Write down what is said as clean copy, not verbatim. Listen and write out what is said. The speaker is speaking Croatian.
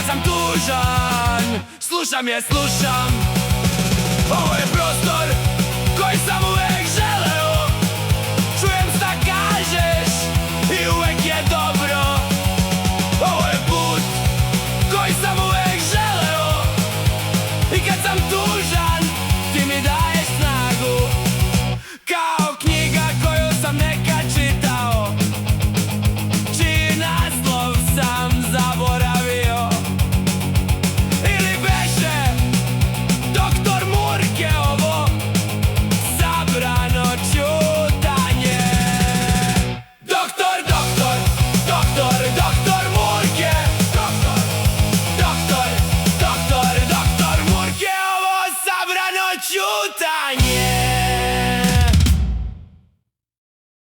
sam tužan, slušam je, slušam. Ovo je prostor koji sam uvek želeo. Čujem šta kažeš i uvek je dobro. Ovo je put koji sam uvek želeo. I kad sam tužan, ti mi daješ snagu. Kao knjiga koju sam nekad čitao, čiji naslov sam zaboravio. Ili beše Doktor Murke ovo sabrano čutanje. Doktor, doktor, doktor, doktor Murke. Doktor, doktor, doktor, doktor Murke ovo sabrano čutanje.